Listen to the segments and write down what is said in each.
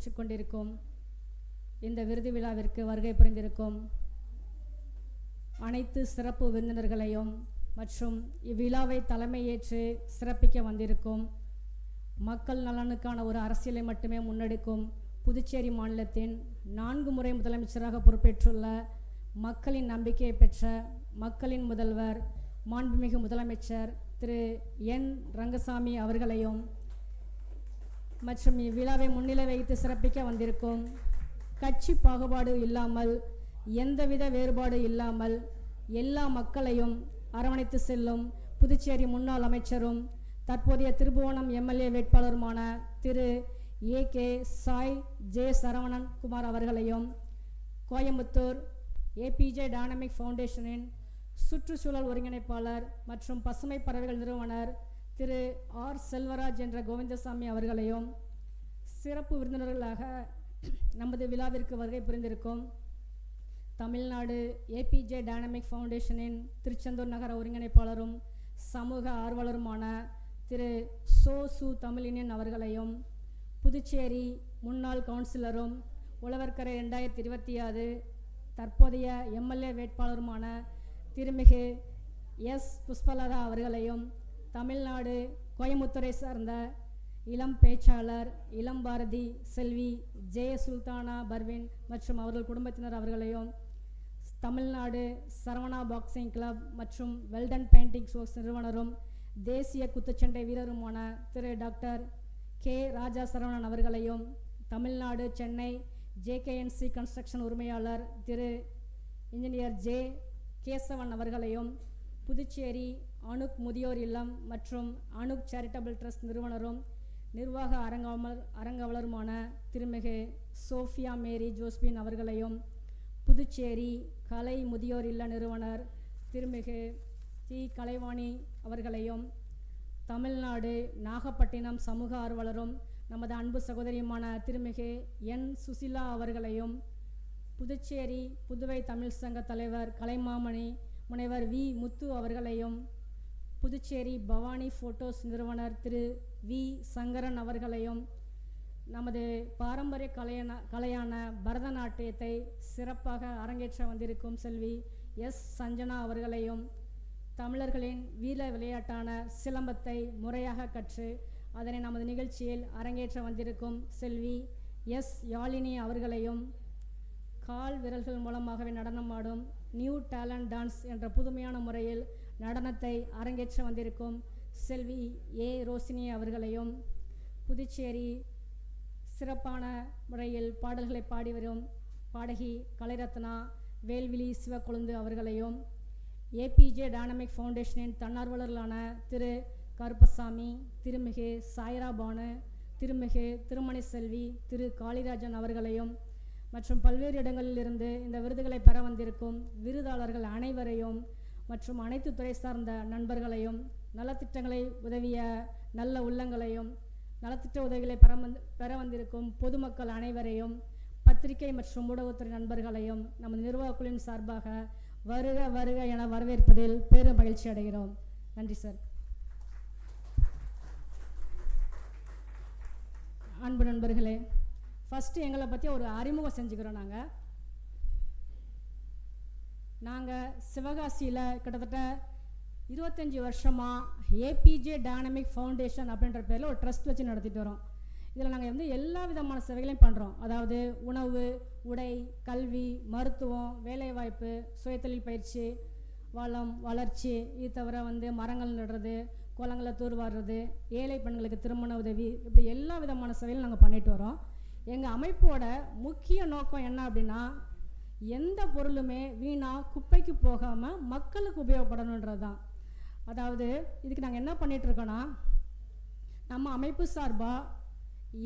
நடைபெற்று கொண்டிருக்கும் இந்த விருது விழாவிற்கு வருகை புரிந்திருக்கும் அனைத்து சிறப்பு விருந்தினர்களையும் மற்றும் இவ்விழாவை தலைமையேற்று சிறப்பிக்க வந்திருக்கும் மக்கள் நலனுக்கான ஒரு அரசியலை மட்டுமே முன்னெடுக்கும் புதுச்சேரி மாநிலத்தின் 4 முறை முதலமைச்சராக பொறுப்பேற்றுள்ள மக்களின் நம்பிக்கையை பெற்ற மக்களின் முதல்வர் மாண்புமிகு முதலமைச்சர் திரு என் ரங்கசாமி அவர்களையும் மற்றும் இவ்விழாவை முன்னிலை வைத்து சிறப்பிக்க வந்திருக்கும் கட்சி பாகுபாடு இல்லாமல் எந்தவித வேறுபாடு இல்லாமல் எல்லா மக்களையும் அரவணைத்து செல்லும் புதுச்சேரி முன்னாள் அமைச்சரும் தற்போதைய திருப்புவனம் எம்எல்ஏ வேட்பாளருமான திரு ஏ.கே. சாய் ஜே சரவணன் குமார் அவர்களையும் கோயம்புத்தூர் ஏபிஜே டைனமிக் ஃபவுண்டேஷனின் சுற்றுச்சூழல் ஒருங்கிணைப்பாளர் மற்றும் பசுமை பறவைகள் நிறுவனர் திரு ஆர் செல்வராஜ் என்ற கோவிந்தசாமி அவர்களையும் சிறப்பு விருந்தினர்களாக நமது விழாவிற்கு வருகை புரிந்திருக்கும் தமிழ்நாடு ஏபிஜே டைனமிக் ஃபவுண்டேஷனின் திருச்செந்தூர் நகர ஒருங்கிணைப்பாளரும் சமூக ஆர்வலருமான திரு சு தமிழினியன் அவர்களையும் புதுச்சேரி முன்னாள் கவுன்சிலரும் உழவர்கரை 2026 தற்போதைய எம்எல்ஏ வேட்பாளருமான திருமிகு எஸ் புஷ்பலதா அவர்களையும் தமிழ்நாடு கோயம்புத்தூரை சார்ந்த இளம் பேச்சாளர் இளம் பாரதி செல்வி ஜெய சுல்தானா பர்வின் மற்றும் அவர்கள் குடும்பத்தினர் அவர்களையும் தமிழ்நாடு சரவணா பாக்ஸிங் கிளப் மற்றும் வெல்டன் பெயிண்டிங் ஒர்க்ஸ் நிறுவனரும் தேசிய குத்துச்சண்டை வீரருமான திரு டாக்டர் கே ராஜா சரவணன் அவர்களையும் தமிழ்நாடு சென்னை ஜேகேஎன்சி கன்ஸ்ட்ரக்ஷன் உரிமையாளர் திரு இன்ஜினியர் ஜே கேசவன் அவர்களையும் புதுச்சேரி அணுக் முதியோர் இல்லம் மற்றும் அணுக் சேரிட்டபிள் ட்ரஸ்ட் நிறுவனரும் நிர்வாக அரங்காவலருமான திருமிகு சோஃபியா மேரி ஜோஸ்பின் அவர்களையும் புதுச்சேரி கலை முதியோர் இல்ல நிறுவனர் திருமிகு தி கலைவாணி அவர்களையும் தமிழ்நாடு நாகப்பட்டினம் சமூக ஆர்வலரும் நமது அன்பு சகோதரியுமான திருமிகு என் சுசிலா அவர்களையும் புதுச்சேரி புதுவை தமிழ் சங்க தலைவர் கலைமாமணி முனைவர் வி முத்து அவர்களையும் புதுச்சேரி பவானி ஃபோட்டோஸ் நிறுவனர் திரு வி சங்கரன் அவர்களையும் நமது பாரம்பரிய கலையான பரதநாட்டியத்தை சிறப்பாக அரங்கேற்ற வந்திருக்கும் செல்வி எஸ் சஞ்சனா அவர்களையும் தமிழர்களின் வீர விளையாட்டான சிலம்பத்தை முறையாக கற்று அதனை நமது நிகழ்ச்சியில் அரங்கேற்ற வந்திருக்கும் செல்வி எஸ் யாழினி அவர்களையும் கால் விரல்கள் மூலமாகவே நடனமாடும் நியூ டேலண்ட் டான்ஸ் என்ற புதுமையான முறையில் நடனத்தை அரங்கேற்ற வந்திருக்கும் செல்வி ஏ ரோசினி அவர்களையும் புதுச்சேரி சிறப்பான முறையில் பாடல்களை பாடி வரும் பாடகி கலைரத்னா வேல்விழி சிவக்கொழுந்து அவர்களையும் ஏபிஜே டைனமிக் ஃபவுண்டேஷனின் தன்னார்வலர்களான திரு கருப்பசாமி திருமிகு சாய்ரா பானு திருமிகு திருமணி செல்வி திரு காளிராஜன் அவர்களையும் மற்றும் பல்வேறு இடங்களிலிருந்து இந்த விருதுகளை பெற வந்திருக்கும் விருதாளர்கள் அனைவரையும் மற்றும் அனைத்து துறை சார்ந்த நண்பர்களையும் நலத்திட்டங்களை உதவிய நல்ல உள்ளங்களையும் நலத்திட்ட உதவிகளை பெற வந்திருக்கும் பொதுமக்கள் அனைவரையும் பத்திரிகை மற்றும் ஊடகத்துறை நண்பர்களையும் நமது நிர்வாகக்குழுவின் சார்பாக வருக வருக என வரவேற்பதில் பெரும் மகிழ்ச்சி அடைகிறோம். நன்றி சார். அன்பு நண்பர்களே, ஃபஸ்ட்டு எங்களை பற்றி ஒரு அறிமுகம் செஞ்சுக்கிறோம். நாங்கள் சிவகாசியில் கிட்டத்தட்ட 25 வருஷமாக ஏபிஜே டைனமிக் ஃபவுண்டேஷன் அப்படின்ற பேரில் ஒரு ட்ரஸ்ட் வச்சு நடத்திட்டு வரோம். இதில் நாங்கள் எல்லா விதமான சேவைகளையும் பண்ணுறோம். அதாவது உணவு, உடை, கல்வி, மருத்துவம், வேலைவாய்ப்பு, சுயதொழில் பயிற்சி, வளம், வளர்ச்சி, இது தவிர மரங்கள் நடுறது, குளங்களை தூர்வாடுறது, ஏழை பெண்களுக்கு திருமண உதவி, இப்படி எல்லா விதமான சேவைகளும் நாங்கள் பண்ணிட்டு வரோம். எங்கள் அமைப்போட முக்கிய நோக்கம் என்ன அப்படின்னா, எந்த பொருளுமே வீணாக குப்பைக்கு போகாமல் மக்களுக்கு உபயோகப்படணுன்றது தான். அதாவது இதுக்கு நாங்கள் என்ன பண்ணிகிட்ருக்கோன்னா, நம்ம அமைப்பு சார்பாக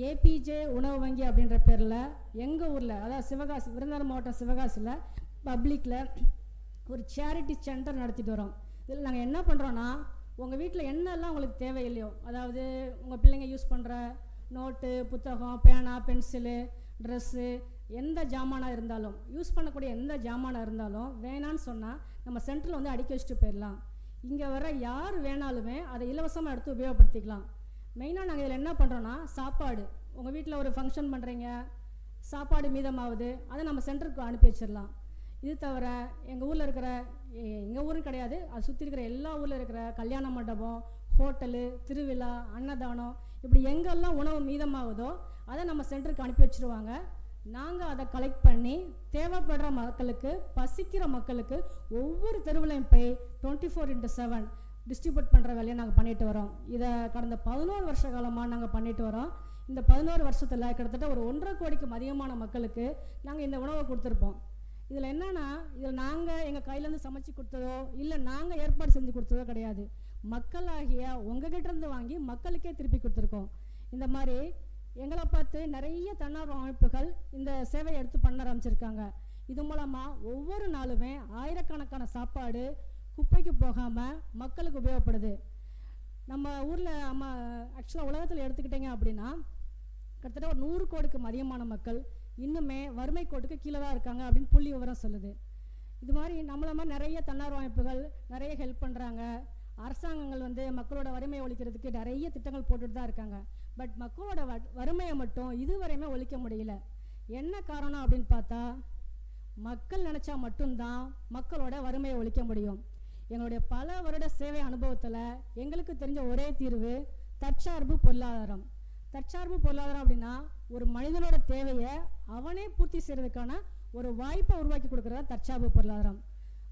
ஏபிஜே உணவு வங்கி அப்படின்ற பேரில் எங்கள் ஊரில், அதாவது சிவகாசி, விருதுநகர் மாவட்டம் சிவகாசியில் பப்ளிக்கில் ஒரு சேரிட்டி சென்டர் நடத்திட்டு வரோம். இதில் நாங்கள் என்ன பண்ணுறோன்னா, உங்கள் வீட்டில் என்னெல்லாம் உங்களுக்கு தேவையில்லையோ, அதாவது உங்கள் பிள்ளைங்க யூஸ் பண்ணுற நோட்டு, புத்தகம், பேனா, பென்சிலு, ட்ரெஸ்ஸு, எந்த ஜாமானாக இருந்தாலும், யூஸ் பண்ணக்கூடிய எந்த ஜாமானாக இருந்தாலும் வேணான்னு சொன்னால் நம்ம சென்டரில் அடுக்கி வச்சுட்டு போயிடலாம். இங்கே வர யார் வேணாலுமே அதை இலவசமாக எடுத்து உபயோகப்படுத்திக்கலாம். மெயினாக நாங்கள் இதில் என்ன பண்ணுறோன்னா, சாப்பாடு, உங்கள் வீட்டில் ஒரு ஃபங்க்ஷன் பண்ணுறீங்க, சாப்பாடு மீதமாகுது, அதை நம்ம சென்டருக்கு அனுப்பி வச்சிடலாம். இது தவிர எங்கள் ஊரில் இருக்கிற, எங்கள் ஊரும் கிடையாது, அது சுற்றி இருக்கிற எல்லா ஊரில் இருக்கிற கல்யாண மண்டபம், ஹோட்டலு, திருவிழா, அன்னதானம், இப்படி எங்கெல்லாம் உணவு மீதமாகுதோ அதை நம்ம சென்டருக்கு அனுப்பி வச்சுருவாங்க. நாங்கள் அதை கலெக்ட் பண்ணி தேவைப்படுற மக்களுக்கு, பசிக்கிற மக்களுக்கு ஒவ்வொரு தெருவிலையும் போய் 24/7 டிஸ்ட்ரிபியூட் பண்ணுற வேலையை நாங்கள் பண்ணிட்டு வரோம். இதை கடந்த 11 வருஷ காலமாக நாங்கள் பண்ணிட்டு வரோம். இந்த 11 வருஷத்தில் கிட்டத்தட்ட ஒரு 1.5 கோடிக்கும் அதிகமான மக்களுக்கு நாங்கள் இந்த உணவை கொடுத்துருப்போம். இதில் என்னென்னா, இதில் நாங்கள் எங்கள் கையிலேருந்து சமைச்சு கொடுத்ததோ இல்லை நாங்கள் ஏற்பாடு செஞ்சு கொடுத்ததோ கிடையாது. மக்களாகிய உங்ககிட்டேருந்து வாங்கி மக்களுக்கே திருப்பி கொடுத்துருக்கோம். இந்த மாதிரி எங்களை பார்த்து நிறைய தன்னார்வ அமைப்புகள் இந்த சேவையை எடுத்து பண்ண ஆரம்பிச்சிருக்காங்க. இது மூலமாக ஒவ்வொரு நாளுமே ஆயிரக்கணக்கான சாப்பாடு குப்பைக்கு போகாமல் மக்களுக்கு உபயோகப்படுது. நம்ம ஊரில் ஆக்சுவலாக உலகத்தில் எடுத்துக்கிட்டிங்க அப்படின்னா கிட்டத்தட்ட ஒரு 100 கோடிக்கும் அதிகமான மக்கள் இன்னுமே வறுமை கோட்டுக்கு கீழே தான் இருக்காங்க அப்படின்னு புள்ளி விவரம் சொல்லுது. இது மாதிரி நம்மள மாதிரி நிறைய தன்னார்வ அமைப்புகள் நிறைய ஹெல்ப் பண்ணுறாங்க. அரசாங்கங்கள் மக்களோட வறுமையை ஒழிக்கிறதுக்கு நிறைய திட்டங்கள் போட்டுட்டு தான் இருக்காங்க. பட் மக்களோட வறுமையை மட்டும் இதுவரையுமே ஒழிக்க முடியல. என்ன காரணம் அப்படின்னு பார்த்தா, மக்கள் நினச்சா மட்டும்தான் மக்களோட வறுமையை ஒழிக்க முடியும். எங்களுடைய பல வருட சேவை அனுபவத்தில் எங்களுக்கு தெரிஞ்ச ஒரே தீர்வு தற்சார்பு பொருளாதாரம். தற்சார்பு பொருளாதாரம் அப்படின்னா ஒரு மனிதனோட தேவையை அவனே பூர்த்தி செய்கிறதுக்கான ஒரு வாய்ப்பை உருவாக்கி கொடுக்குறதா தற்சார்பு பொருளாதாரம்.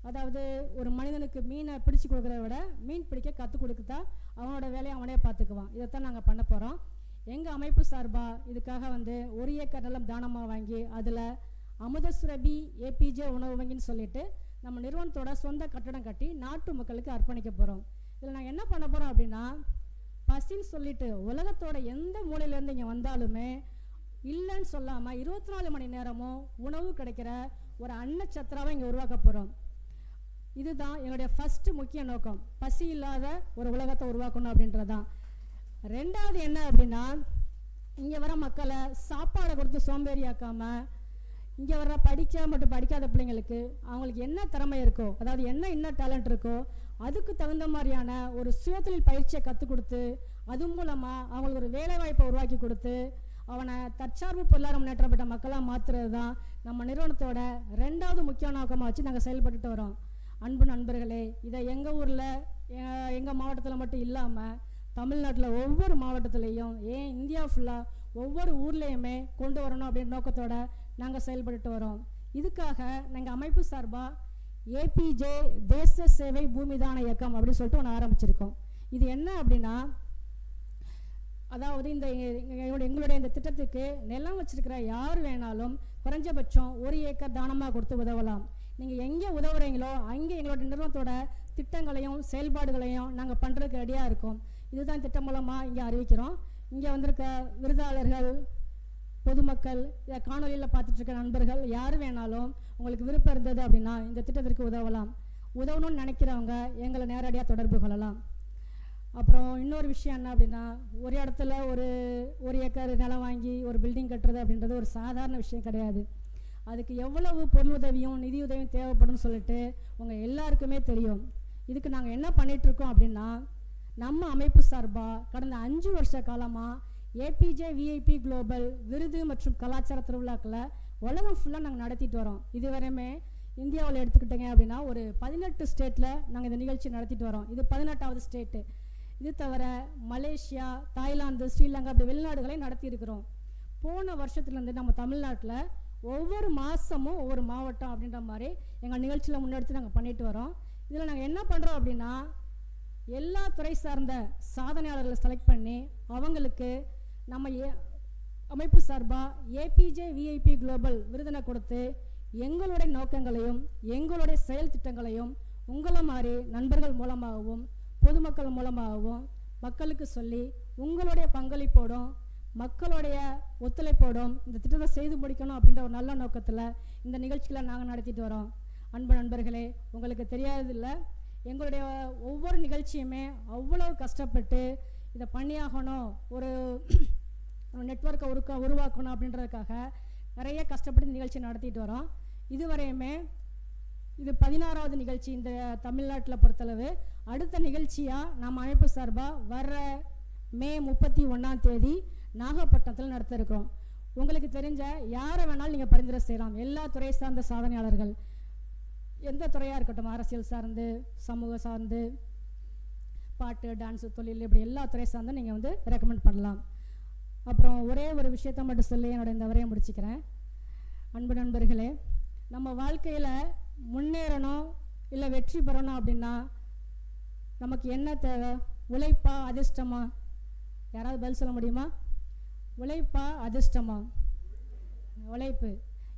அதாவது ஒரு மனிதனுக்கு மீனை பிடிச்சி கொடுக்குறத விட மீன் பிடிக்க கற்றுக் கொடுக்குதா அவனோட வேலையை அவனே பார்த்துக்குவான். இதைத்தான் நாங்கள் பண்ண போகிறோம். எங்கள் அமைப்பு சார்பாக இதுக்காக 1 ஏக்கர் நிலம் தானமாக வாங்கி அதில் அமுதசுரபி ஏபிஜே உணவு வங்கின்னு சொல்லிட்டு நம்ம நிறுவனத்தோட சொந்த கட்டடம் கட்டி நாட்டு மக்களுக்கு அர்ப்பணிக்க போகிறோம். இதில் நாங்கள் என்ன பண்ண போகிறோம் அப்படின்னா, பசின்னு சொல்லிட்டு உலகத்தோட எந்த மூலையிலேருந்து இங்கே வந்தாலுமே இல்லைன்னு சொல்லாமல் 24 மணி நேரமும் உணவு கிடைக்கிற ஒரு அன்னச்சத்திராவை இங்கே உருவாக்க போகிறோம். இதுதான் என்னுடைய ஃபஸ்ட்டு முக்கிய நோக்கம். பசி இல்லாத ஒரு உலகத்தை உருவாக்கணும் அப்படின்றது தான். 2வது என்ன அப்படின்னா, இங்கே வர மக்களை சாப்பாடை கொடுத்து சோம்பேறியாக்காமல் இங்கே வர்ற படிக்க மற்றும் படிக்காத பிள்ளைங்களுக்கு அவங்களுக்கு என்ன திறமை இருக்கோ, அதாவது என்ன டேலண்ட் இருக்கோ அதுக்கு தகுந்த மாதிரியான ஒரு சுயதொழில் பயிற்சியை கற்றுக் கொடுத்து அது மூலமாக அவங்களுக்கு ஒரு வேலைவாய்ப்பை உருவாக்கி கொடுத்து அவனை தற்சார்பு பொருளாதார முன்னேற்றப்பட்ட மக்களாக மாற்றுறது தான் நம்ம நிறுவனத்தோட 2வது முக்கிய நோக்கமாக வச்சு நாங்கள் செயல்பட்டுட்டு வரோம். அன்பு நண்பர்களே, இதை எங்கள் ஊரில் எங்கள் மாவட்டத்தில் மட்டும் இல்லாமல் தமிழ்நாட்டில் ஒவ்வொரு மாவட்டத்துலேயும், ஏன் இந்தியா ஃபுல்லாக ஒவ்வொரு ஊர்லேயுமே கொண்டு வரணும் அப்படின்ற நோக்கத்தோட நாங்கள் செயல்பட்டு வரோம். இதுக்காக நாங்கள் அமைப்பு சார்பாக ஏபிஜே தேச சேவை பூமிதான இயக்கம் அப்படின்னு சொல்லிட்டு ஒன்று ஆரம்பிச்சிருக்கோம். இது என்ன அப்படின்னா, அதாவது எங்களுடைய இந்த திட்டத்துக்கு நிலம் வச்சிருக்கிற யார் வேணாலும் குறைஞ்சபட்சம் 1 ஏக்கர் தானமாக கொடுத்து உதவலாம். நீங்கள் எங்கே உதவுறீங்களோ அங்கே எங்களோட நிறுவனத்தோட திட்டங்களையும் செயல்பாடுகளையும் நாங்கள் பண்ணுறதுக்கு ரெடியாக இருக்கோம். இதுதான் திட்டம் மூலமாக இங்கே அறிவிக்கிறோம். இங்கே வந்திருக்க விருதாளர்கள், பொதுமக்கள், இதை காணொலியில் பார்த்துட்ருக்க நண்பர்கள் யார் வேணாலும் உங்களுக்கு விருப்பம் இருந்தது அப்படின்னா இந்த திட்டத்திற்கு உதவலாம். உதவணும்னு நினைக்கிறவங்க எங்களை நேரடியாக தொடர்பு கொள்ளலாம். அப்புறம் இன்னொரு விஷயம் என்ன அப்படின்னா, ஒரு இடத்துல ஒரு ஏக்கர் நிலம் வாங்கி ஒரு பில்டிங் கட்டுறது அப்படின்றது ஒரு சாதாரண விஷயம் கிடையாது. அதுக்கு எவ்வளவு பொருளுதவியும் நிதி உதவியும் தேவைப்படும் சொல்லிட்டு உங்கள் எல்லாருக்குமே தெரியும். இதுக்கு நாங்கள் என்ன பண்ணிகிட்ருக்கோம் அப்படின்னா, நம்ம அமைப்பு சார்பாக கடந்த 5 வருஷ காலமாக ஏபிஜே விஐபி குளோபல் விருது மற்றும் கலாச்சார திருவிழாக்களை உலகம் ஃபுல்லாக நாங்கள் நடத்திட்டு வரோம். இதுவரையுமே இந்தியாவில் எடுத்துக்கிட்டீங்க அப்படின்னா ஒரு 18 ஸ்டேட்டில் நாங்கள் இந்த நிகழ்ச்சி நடத்திட்டு வரோம். இது 18வது ஸ்டேட்டு. இது தவிர மலேசியா, தாய்லாந்து, ஸ்ரீலங்கா அப்படி வெளிநாடுகளையும் நடத்தியிருக்கிறோம். போன வருஷத்துலேருந்து நம்ம தமிழ்நாட்டில் ஒவ்வொரு மாதமும் ஒவ்வொரு மாவட்டம் அப்படின்ற மாதிரி எங்கள் நிகழ்ச்சியில் முன்னெடுத்து நாங்கள் பண்ணிட்டு வரோம். இதில் நாங்கள் என்ன பண்ணுறோம் அப்படின்னா, எல்லா துறை சார்ந்த சாதனையாளர்களை செலக்ட் பண்ணி அவங்களுக்கு நம்ம அமைப்பு சார்பாக ஏபிஜே விஐபி குளோபல் விருதினை கொடுத்து எங்களுடைய நோக்கங்களையும் எங்களுடைய செயல் திட்டங்களையும் உங்களை மாதிரி நண்பர்கள் மூலமாகவும் பொதுமக்கள் மூலமாகவும் மக்களுக்கு சொல்லி உங்களுடைய பங்களிப்போடும் மக்களுடைய ஒத்துழைப்போடும் இந்த திட்டத்தை செய்து முடிக்கணும் அப்படின்ற ஒரு நல்ல நோக்கத்தில் இந்த நிகழ்ச்சிகளை நாங்கள் நடத்திட்டு வரோம். அன்பு நண்பர்களே, உங்களுக்கு தெரியாததில்லை, எங்களுடைய ஒவ்வொரு நிகழ்ச்சியுமே அவ்வளோ கஷ்டப்பட்டு இதை பண்ணியாகணும், ஒரு நெட்வொர்க்கை உருவாக்கணும் அப்படின்றதுக்காக நிறைய கஷ்டப்பட்டு நிகழ்ச்சி நடத்திட்டு வரோம். இதுவரையுமே இது 16வது நிகழ்ச்சி இந்த தமிழ்நாட்டில் பொறுத்தளவு. அடுத்த நிகழ்ச்சியாக நம்ம அமைப்பு சார்பாக வர்ற மே 31ஆம் தேதி நாகப்பட்டினத்தில் நடத்த இருக்கிறோம். உங்களுக்கு தெரிஞ்ச யாரை வேணாலும் நீங்கள் பரிந்துரை செய்யலாம். எல்லா துறை சார்ந்த சாதனையாளர்கள், எந்த துறையாக இருக்கட்டும், அரசியல் சார்ந்து, சமூக சார்ந்து, பாட்டு, டான்ஸு, தொழில், இப்படி எல்லா துறை சார்ந்தும் நீங்கள் வந்து ரெக்கமெண்ட் பண்ணலாம். அப்புறம் ஒரே ஒரு விஷயத்த மட்டும் சொல்லி என்னோட இந்த வரையை முடிச்சுக்கிறேன். அன்பு நண்பர்களே, நம்ம வாழ்க்கையில் முன்னேறணும் இல்லை வெற்றி பெறணும் அப்படின்னா நமக்கு என்ன தேவை? உழைப்பா அதிர்ஷ்டமா? யாராவது பதில் சொல்ல முடியுமா? உழைப்பா அதிர்ஷ்டமா? உழைப்பு.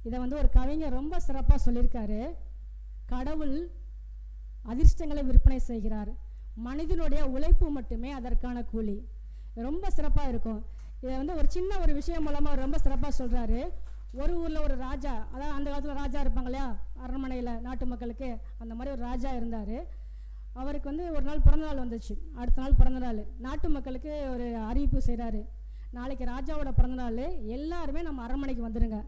இதை வந்து ஒரு கவிஞர் ரொம்ப சிறப்பாக சொல்லியிருக்காரு. கடவுள் அதிர்ஷ்டங்களை விற்பனை செய்கிறார், மனிதனுடைய உழைப்பு மட்டுமே அதற்கான கூலி. ரொம்ப சிறப்பாக இருக்கும். இதை வந்து ஒரு சின்ன ஒரு விஷயம் மூலமாக ரொம்ப சிறப்பாக சொல்கிறாரு. ஒரு ஊரில் ஒரு ராஜா, அதாவது அந்த காலத்தில் ராஜா இருப்பாங்க இல்லையா, அரண்மனையில் நாட்டு மக்களுக்கு, அந்த மாதிரி ஒரு ராஜா இருந்தார். அவருக்கு வந்து ஒரு நாள் பிறந்தநாள் வந்துச்சு. அடுத்த நாள் பிறந்தநாள், நாட்டு மக்களுக்கு ஒரு அறிவிப்பு செய்கிறாரு. நாளைக்கு ராஜாவோட பிறந்தநாள், எல்லாருமே நம்ம அரண்மனைக்கு வந்துடுங்க,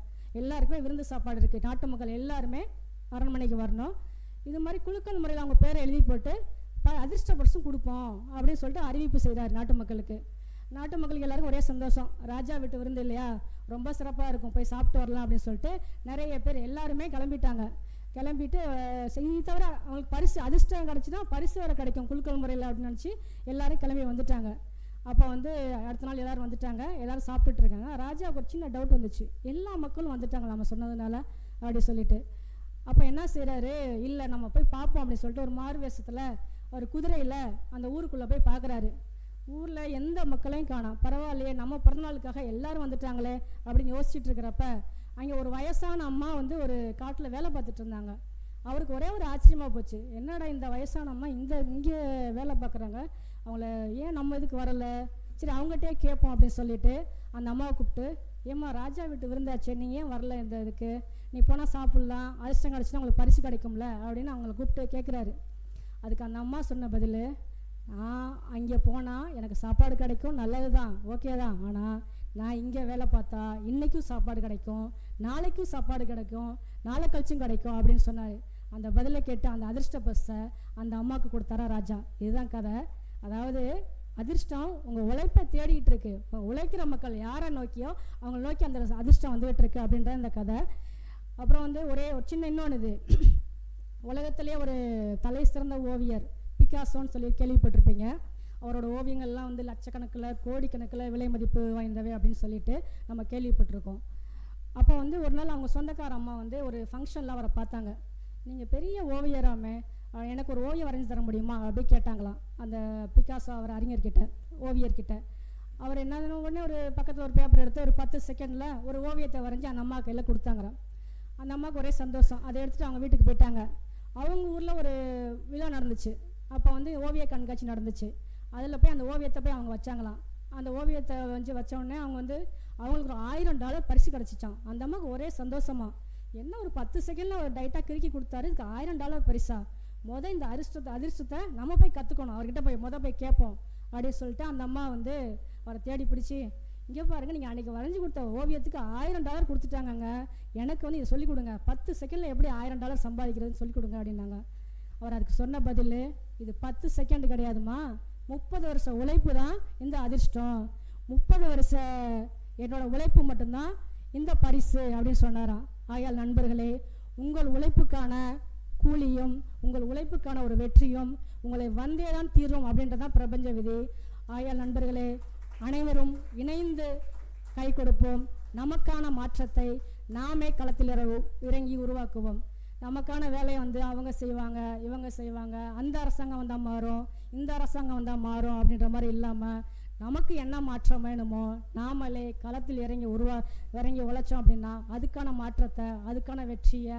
எல்லாருக்குமே விருந்து சாப்பாடு இருக்குது, நாட்டு மக்கள் எல்லாருமே அரண்மனைக்கு வரணும். இது மாதிரி குலுக்கல் முறையில் அவங்க பேரை எழுதி போட்டு அதிர்ஷ்ட பரிசும் கொடுப்போம் அப்படின்னு சொல்லிட்டு அறிவிப்பு செய்கிறார் நாட்டு மக்களுக்கு. நாட்டு மக்களுக்கு எல்லாருக்கும் ஒரே சந்தோஷம். ராஜா வீட்டு விருந்து இல்லையா, ரொம்ப சிறப்பாக இருக்கும், போய் சாப்பிட்டு வரலாம் அப்படின்னு சொல்லிட்டு நிறைய பேர் எல்லாருமே கிளம்பிட்டாங்க. கிளம்பிட்டு இது தவிர அவங்களுக்கு பரிசு, அதிர்ஷ்டம் கிடச்சின்னா பரிசு வேறு கிடைக்கும் குலுக்கல் முறையில் அப்படின்னு நினச்சி எல்லாரும் கிளம்பி வந்துட்டாங்க. அப்போ வந்து அடுத்த நாள் எல்லோரும் வந்துட்டாங்க, எல்லோரும் சாப்பிட்டுட்டு இருக்காங்க. ராஜாவுக்கு ஒரு சின்ன டவுட் வந்துச்சு, எல்லா மக்களும் வந்துட்டாங்க நம்ம சொன்னதுனால அப்படி சொல்லிட்டு. அப்போ என்ன செய்கிறாரு, இல்லை நம்ம போய் பார்ப்போம் அப்படின்னு சொல்லிட்டு ஒரு மாறு வேஷத்தில் ஒரு குதிரையில் அந்த ஊருக்குள்ளே போய் பார்க்குறாரு. ஊரில் எந்த மக்களையும் காணோம். பரவாயில்லையே, நம்ம பிறந்தநாளுக்காக எல்லாரும் வந்துட்டாங்களே அப்படின்னு யோசிச்சுட்டு இருக்கிறப்ப அங்கே ஒரு வயசான அம்மா வந்து ஒரு காட்டில் வேலை பார்த்துட்டு இருந்தாங்க. அவருக்கு ஒரே ஒரு ஆச்சரியமாக போச்சு, என்னடா இந்த வயசான அம்மா இங்கே வேலை பார்க்குறாங்க, அவங்கள ஏன் நம்ம இதுக்கு வரலை, சரி அவங்ககிட்டே கேட்போம் அப்படின்னு சொல்லிட்டு அந்த அம்மாவை கூப்பிட்டு, ஏம்மா ராஜா வீட்டு விருந்தாச்சே, நீ ஏன் வரல இந்த இதுக்கு, நீ போனால் சாப்பிட்லாம், அதிர்ஷ்டம் கிடச்சினா உங்களுக்கு பரிசு கிடைக்கும்ல அப்படின்னு அவங்கள கூப்பிட்டு கேட்குறாரு. அதுக்கு அந்த அம்மா சொன்ன பதில், அங்கே போனால் எனக்கு சாப்பாடு கிடைக்கும், நல்லது தான், ஓகே தான், ஆனால் நான் இங்கே வேலை பார்த்தா இன்றைக்கும் சாப்பாடு கிடைக்கும், நாளைக்கும் சாப்பாடு கிடைக்கும், நாளை கழிச்சும் கிடைக்கும் அப்படின்னு சொன்னார். அந்த பதிலை கேட்டு அந்த அதிர்ஷ்ட பஸ்ஸை அந்த அம்மாவுக்கு கொடுத்தாரா ராஜா. இதுதான் கதை. அதாவது அதிர்ஷ்டம் உங்கள் உழைப்பை தேடிட்டு இருக்கு, உழைக்கிற மக்கள் யாரை நோக்கியோ அவங்களை நோக்கி அந்த அதிர்ஷ்டம் வந்துகிட்டு இருக்கு அப்படின்ற இந்த கதை. அப்புறம் வந்து ஒரே ஒரு சின்ன இன்னொன்று, இது உலகத்திலே ஒரு தலை சிறந்த ஓவியர் பிக்காசோன்னு சொல்லி கேள்விப்பட்டிருப்பீங்க. அவரோட ஓவியங்கள்லாம் வந்து லட்சக்கணக்கில் கோடிக்கணக்கில் விலை மதிப்பு வாய்ந்தவை அப்படின்னு சொல்லிட்டு நம்ம கேள்விப்பட்டிருக்கோம். அப்போ வந்து ஒரு நாள் அவங்க சொந்தக்கார அம்மா வந்து ஒரு ஃபங்க்ஷனில் அவரை பார்த்தாங்க. நீங்கள் பெரிய ஓவியராமே, எனக்கு ஒரு ஓவியம் வரைஞ்சி தர முடியுமா அப்படி கேட்டாங்களாம் அந்த பிக்காசோ அவர் அறிஞர்கிட்ட, ஓவியர்கிட்ட. அவர் என்ன உடனே ஒரு பக்கத்தில் ஒரு பேப்பர் எடுத்து ஒரு 10 செகண்டில் ஒரு ஓவியத்தை வரைஞ்சி அந்த அம்மா கையில் கொடுத்தாங்கிறான். அந்த அம்மாவுக்கு ஒரே சந்தோஷம். அதை எடுத்துகிட்டு அவங்க வீட்டுக்கு போயிட்டாங்க. அவங்க ஊரில் ஒரு விழா நடந்துச்சு. அப்போ வந்து ஓவிய கண்காட்சி நடந்துச்சு. அதில் போய் அந்த ஓவியத்தை போய் அவங்க வச்சாங்களாம். அந்த ஓவியத்தை வச்சோடனே அவங்க வந்து அவங்களுக்கு ஒரு $1000 பரிசு கிடச்சிச்சான். அந்த அம்மாவுக்கு ஒரே சந்தோஷமா, என்ன ஒரு 10 செகண்டில் ஒரு டைட்டாக கிறுக்கி கொடுத்தாரு, இதுக்கு $1000 பரிசா, இந்த அதிர்ஷ்டத்தை நம்ம போய் கற்றுக்கணும், அவர்கிட்ட போய் கேட்போம் அப்படின்னு சொல்லிட்டு அந்த அம்மா வந்து அவரை தேடி பிடிச்சி, இங்கே பாருங்கள், நீங்கள் அன்றைக்கி வரைஞ்சி கொடுத்த ஓவியத்துக்கு $1000 கொடுத்துட்டாங்கங்க, எனக்கு வந்து இதை சொல்லிக் கொடுங்க, 10 செகண்டில் எப்படி $1000 சம்பாதிக்கிறதுன்னு சொல்லிக் கொடுங்க அப்படின்னாங்க. அவர் அதுக்கு சொன்ன பதில், இது 10 செகண்ட் கிடையாதுமா, 30 வருஷ உழைப்பு தான் இந்த அதிர்ஷ்டம், 30 வருஷ என்னோட உழைப்பு மட்டும்தான் இந்த பரிசு அப்படின்னு சொன்னாராம். ஆகையால் நண்பர்களே, உங்கள் உழைப்புக்கான கூலியும் உங்கள் உழைப்புக்கான ஒரு வெற்றியும் உங்களை வந்தே தான் தீரும் அப்படின்றதான் பிரபஞ்ச விதி. ஆகையால் நண்பர்களே, அனைவரும் இணைந்து கை கொடுப்போம். நமக்கான மாற்றத்தை நாமே களத்தில் இறங்கி உருவாக்குவோம். நமக்கான வேலையை வந்து அவங்க செய்வாங்க, இவங்க செய்வாங்க, அந்த அரசாங்கம் வந்தால் மாறும், இந்த அரசாங்கம் வந்தால் மாறும் அப்படின்ற மாதிரி இல்லாமல் நமக்கு என்ன மாற்றம் வேணுமோ நாமளே களத்தில் இறங்கி உழைச்சோம் அப்படின்னா அதுக்கான மாற்றத்தை, அதுக்கான வெற்றியை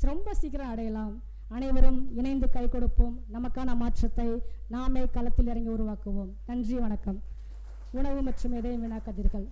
ரொம்ப சீக்கிரம் அடையலாம். அனைவரும் இணைந்து கை கொடுப்போம். நமக்கான மாற்றத்தை நாமே களத்தில் இறங்கி உருவாக்குவோம். நன்றி, வணக்கம். உணவு மற்றும் எதையும் வீணாக்காதீர்கள்.